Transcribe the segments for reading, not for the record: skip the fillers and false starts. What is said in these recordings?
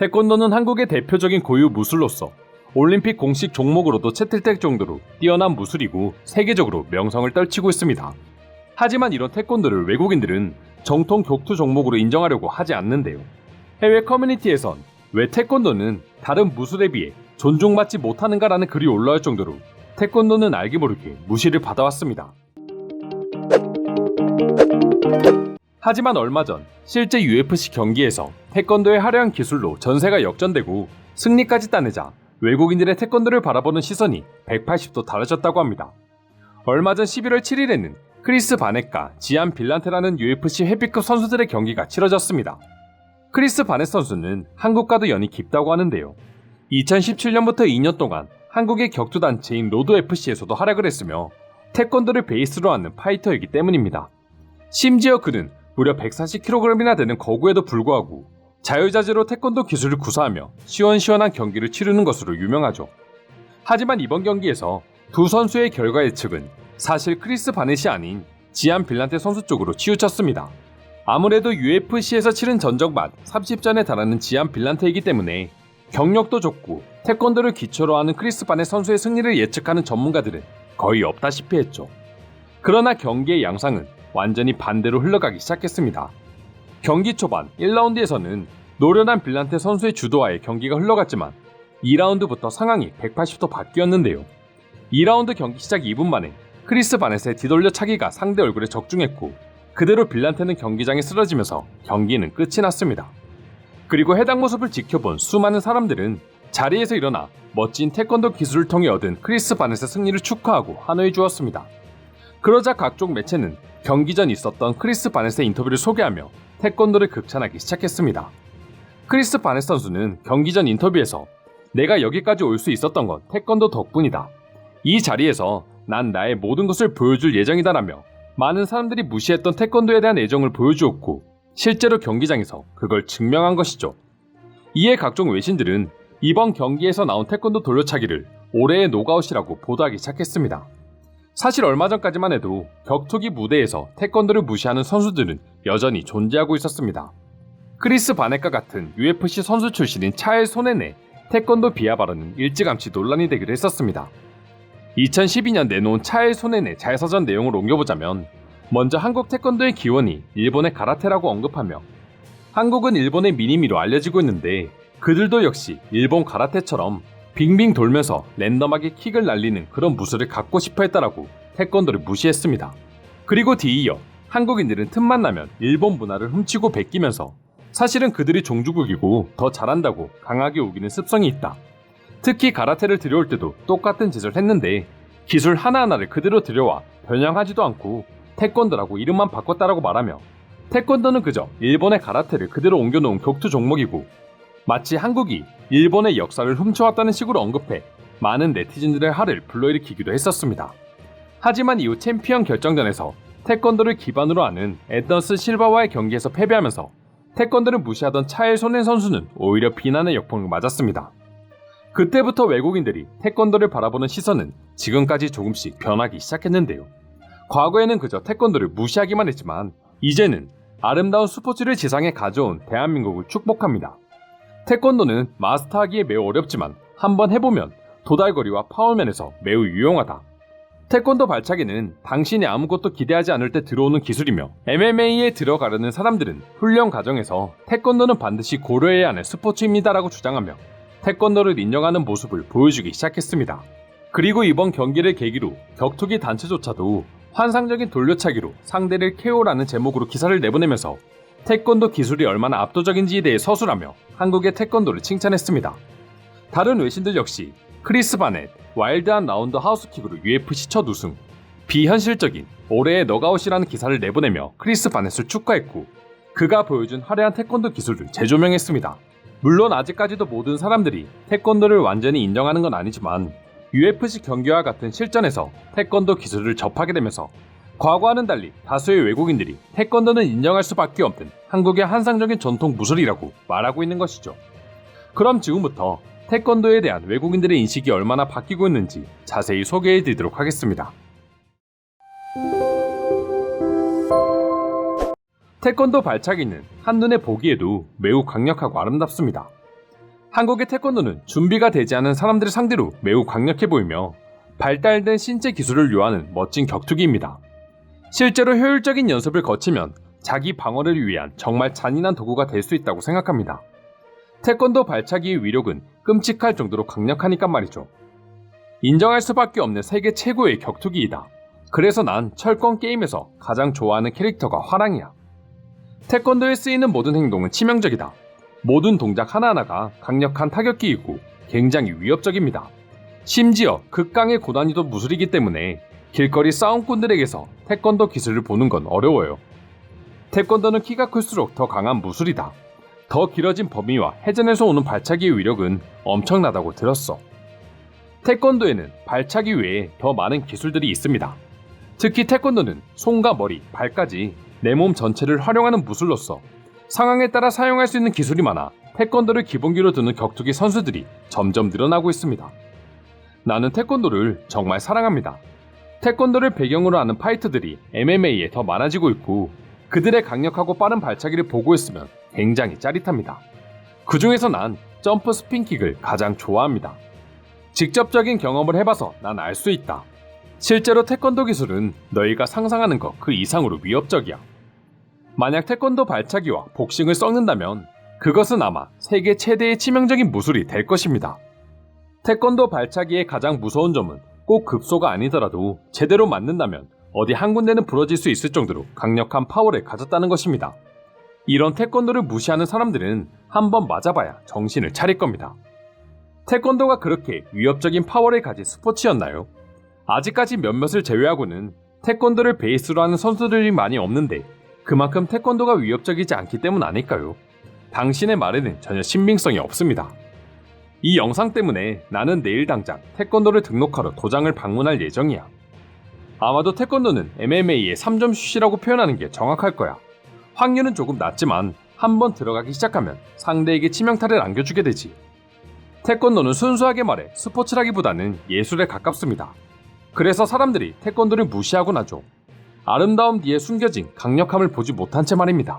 태권도는 한국의 대표적인 고유 무술로서 올림픽 공식 종목으로도 채택될 정도로 뛰어난 무술이고 세계적으로 명성을 떨치고 있습니다. 하지만 이런 태권도를 외국인들은 정통 격투 종목으로 인정하려고 하지 않는데요. 해외 커뮤니티에선 왜 태권도는 다른 무술에 비해 존중받지 못하는가라는 글이 올라올 정도로 태권도는 알게 모르게 무시를 받아왔습니다. 하지만 얼마 전 실제 UFC 경기에서 태권도의 화려한 기술로 전세가 역전되고 승리까지 따내자 외국인들의 태권도를 바라보는 시선이 180도 달라졌다고 합니다. 얼마 전 11월 7일에는 크리스 바넷과 지안 빌란테라는 UFC 헤비급 선수들의 경기가 치러졌습니다. 크리스 바넷 선수는 한국과도 연이 깊다고 하는데요. 2017년부터 2년 동안 한국의 격투단체인 로드FC에서도 활약을 했으며 태권도를 베이스로 하는 파이터이기 때문입니다. 심지어 그는 무려 140kg이나 되는 거구에도 불구하고 자유자재로 태권도 기술을 구사하며 시원시원한 경기를 치르는 것으로 유명하죠. 하지만 이번 경기에서 두 선수의 결과 예측은 사실 크리스 바넷이 아닌 지안 빌란테 선수 쪽으로 치우쳤습니다. 아무래도 UFC에서 치른 전적만 30전에 달하는 지안 빌란테이기 때문에 경력도 좋고 태권도를 기초로 하는 크리스 바넷 선수의 승리를 예측하는 전문가들은 거의 없다시피 했죠. 그러나 경기의 양상은 완전히 반대로 흘러가기 시작했습니다. 경기 초반 1라운드에서는 노련한 빌란테 선수의 주도하에 경기가 흘러갔지만 2라운드부터 상황이 180도 바뀌었는데요. 2라운드 경기 시작 2분 만에 크리스 바넷의 뒤돌려 차기가 상대 얼굴에 적중했고 그대로 빌란테는 경기장에 쓰러지면서 경기는 끝이 났습니다. 그리고 해당 모습을 지켜본 수많은 사람들은 자리에서 일어나 멋진 태권도 기술을 통해 얻은 크리스 바넷의 승리를 축하하고 환호해 주었습니다. 그러자 각종 매체는 경기 전 있었던 크리스 바넷의 인터뷰를 소개하며 태권도를 극찬하기 시작했습니다. 크리스 바넷 선수는 경기 전 인터뷰에서 내가 여기까지 올 수 있었던 건 태권도 덕분이다. 이 자리에서 난 나의 모든 것을 보여줄 예정이다라며 많은 사람들이 무시했던 태권도에 대한 애정을 보여주었고 실제로 경기장에서 그걸 증명한 것이죠. 이에 각종 외신들은 이번 경기에서 나온 태권도 돌려차기를 올해의 노가웃이라고 보도하기 시작했습니다. 사실 얼마 전까지만 해도 격투기 무대에서 태권도를 무시하는 선수들은 여전히 존재하고 있었습니다. 크리스 바넷과 같은 UFC 선수 출신인 차엘 소넨의 태권도 비하 발언은 일찌감치 논란이 되기도 했었습니다. 2012년 내놓은 차엘 소넨의 자서전 내용을 옮겨보자면 먼저 한국 태권도의 기원이 일본의 가라테라고 언급하며 한국은 일본의 미니미로 알려지고 있는데 그들도 역시 일본 가라테처럼 빙빙 돌면서 랜덤하게 킥을 날리는 그런 무술을 갖고 싶어 했다라고 태권도를 무시했습니다. 그리고 뒤이어 한국인들은 틈만 나면 일본 문화를 훔치고 베끼면서 사실은 그들이 종주국이고 더 잘한다고 강하게 우기는 습성이 있다. 특히 가라테를 들여올 때도 똑같은 짓을 했는데 기술 하나하나를 그대로 들여와 변형하지도 않고 태권도라고 이름만 바꿨다라고 말하며 태권도는 그저 일본의 가라테를 그대로 옮겨놓은 격투 종목이고 마치 한국이 일본의 역사를 훔쳐왔다는 식으로 언급해 많은 네티즌들의 화를 불러일으키기도 했었습니다. 하지만 이후 챔피언 결정전에서 태권도를 기반으로 하는 앤더슨 실바와의 경기에서 패배하면서 태권도를 무시하던 차엘 소넨 선수는 오히려 비난의 역풍을 맞았습니다. 그때부터 외국인들이 태권도를 바라보는 시선은 지금까지 조금씩 변하기 시작했는데요. 과거에는 그저 태권도를 무시하기만 했지만 이제는 아름다운 스포츠를 지상에 가져온 대한민국을 축복합니다. 태권도는 마스터하기에 매우 어렵지만 한번 해보면 도달거리와 파워면에서 매우 유용하다. 태권도 발차기는 당신이 아무것도 기대하지 않을 때 들어오는 기술이며 MMA에 들어가려는 사람들은 훈련 과정에서 태권도는 반드시 고려해야 하는 스포츠입니다라고 주장하며 태권도를 인정하는 모습을 보여주기 시작했습니다. 그리고 이번 경기를 계기로 격투기 단체조차도 환상적인 돌려차기로 상대를 KO라는 제목으로 기사를 내보내면서 태권도 기술이 얼마나 압도적인지에 대해 서술하며 한국의 태권도를 칭찬했습니다. 다른 외신들 역시 크리스 바넷, 와일드한 라운드 하우스킥으로 UFC 첫 우승, 비현실적인 올해의 너가웃이라는 기사를 내보내며 크리스 바넷을 축하했고 그가 보여준 화려한 태권도 기술을 재조명했습니다. 물론 아직까지도 모든 사람들이 태권도를 완전히 인정하는 건 아니지만 UFC 경기와 같은 실전에서 태권도 기술을 접하게 되면서 과거와는 달리 다수의 외국인들이 태권도는 인정할 수밖에 없는 한국의 환상적인 전통 무술이라고 말하고 있는 것이죠. 그럼 지금부터 태권도에 대한 외국인들의 인식이 얼마나 바뀌고 있는지 자세히 소개해드리도록 하겠습니다. 태권도 발차기는 한눈에 보기에도 매우 강력하고 아름답습니다. 한국의 태권도는 준비가 되지 않은 사람들을 상대로 매우 강력해 보이며 발달된 신체 기술을 요하는 멋진 격투기입니다. 실제로 효율적인 연습을 거치면 자기 방어를 위한 정말 잔인한 도구가 될 수 있다고 생각합니다. 태권도 발차기의 위력은 끔찍할 정도로 강력하니까 말이죠. 인정할 수밖에 없는 세계 최고의 격투기이다. 그래서 난 철권 게임에서 가장 좋아하는 캐릭터가 화랑이야. 태권도에 쓰이는 모든 행동은 치명적이다. 모든 동작 하나하나가 강력한 타격기이고 굉장히 위협적입니다. 심지어 극강의 고난이도 무술이기 때문에 길거리 싸움꾼들에게서 태권도 기술을 보는 건 어려워요. 태권도는 키가 클수록 더 강한 무술이다. 더 길어진 범위와 회전에서 오는 발차기의 위력은 엄청나다고 들었어. 태권도에는 발차기 외에 더 많은 기술들이 있습니다. 특히 태권도는 손과 머리, 발까지 내 몸 전체를 활용하는 무술로서 상황에 따라 사용할 수 있는 기술이 많아 태권도를 기본기로 두는 격투기 선수들이 점점 늘어나고 있습니다. 나는 태권도를 정말 사랑합니다. 태권도를 배경으로 하는 파이터들이 MMA에 더 많아지고 있고 그들의 강력하고 빠른 발차기를 보고 있으면 굉장히 짜릿합니다. 그 중에서 난 점프 스핀킥을 가장 좋아합니다. 직접적인 경험을 해봐서 난 알 수 있다. 실제로 태권도 기술은 너희가 상상하는 것 그 이상으로 위협적이야. 만약 태권도 발차기와 복싱을 섞는다면 그것은 아마 세계 최대의 치명적인 무술이 될 것입니다. 태권도 발차기의 가장 무서운 점은 꼭 급소가 아니더라도 제대로 맞는다면 어디 한 군데는 부러질 수 있을 정도로 강력한 파워를 가졌다는 것입니다. 이런 태권도를 무시하는 사람들은 한번 맞아봐야 정신을 차릴 겁니다. 태권도가 그렇게 위협적인 파워를 가진 스포츠였나요? 아직까지 몇몇을 제외하고는 태권도를 베이스로 하는 선수들이 많이 없는데 그만큼 태권도가 위협적이지 않기 때문 아닐까요? 당신의 말에는 전혀 신빙성이 없습니다. 이 영상 때문에 나는 내일 당장 태권도를 등록하러 도장을 방문할 예정이야. 아마도 태권도는 MMA의 3점 슛이라고 표현하는 게 정확할 거야. 확률은 조금 낮지만 한번 들어가기 시작하면 상대에게 치명타를 안겨주게 되지. 태권도는 순수하게 말해 스포츠라기보다는 예술에 가깝습니다. 그래서 사람들이 태권도를 무시하곤 하죠. 아름다움 뒤에 숨겨진 강력함을 보지 못한 채 말입니다.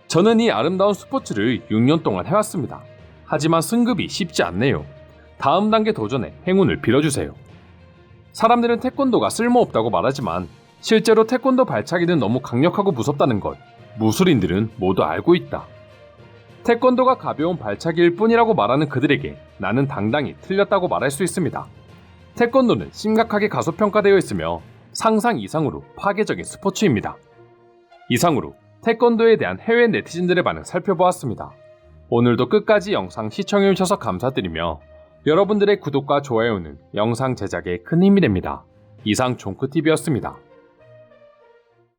저는 이 아름다운 스포츠를 6년 동안 해왔습니다. 하지만 승급이 쉽지 않네요. 다음 단계 도전에 행운을 빌어주세요. 사람들은 태권도가 쓸모없다고 말하지만 실제로 태권도 발차기는 너무 강력하고 무섭다는 걸 무술인들은 모두 알고 있다. 태권도가 가벼운 발차기일 뿐이라고 말하는 그들에게 나는 당당히 틀렸다고 말할 수 있습니다. 태권도는 심각하게 가소평가되어 있으며 상상 이상으로 파괴적인 스포츠입니다. 이상으로 태권도에 대한 해외 네티즌들의 반응 살펴보았습니다. 오늘도 끝까지 영상 시청해주셔서 감사드리며 여러분들의 구독과 좋아요는 영상 제작에 큰 힘이 됩니다. 이상 종크TV였습니다.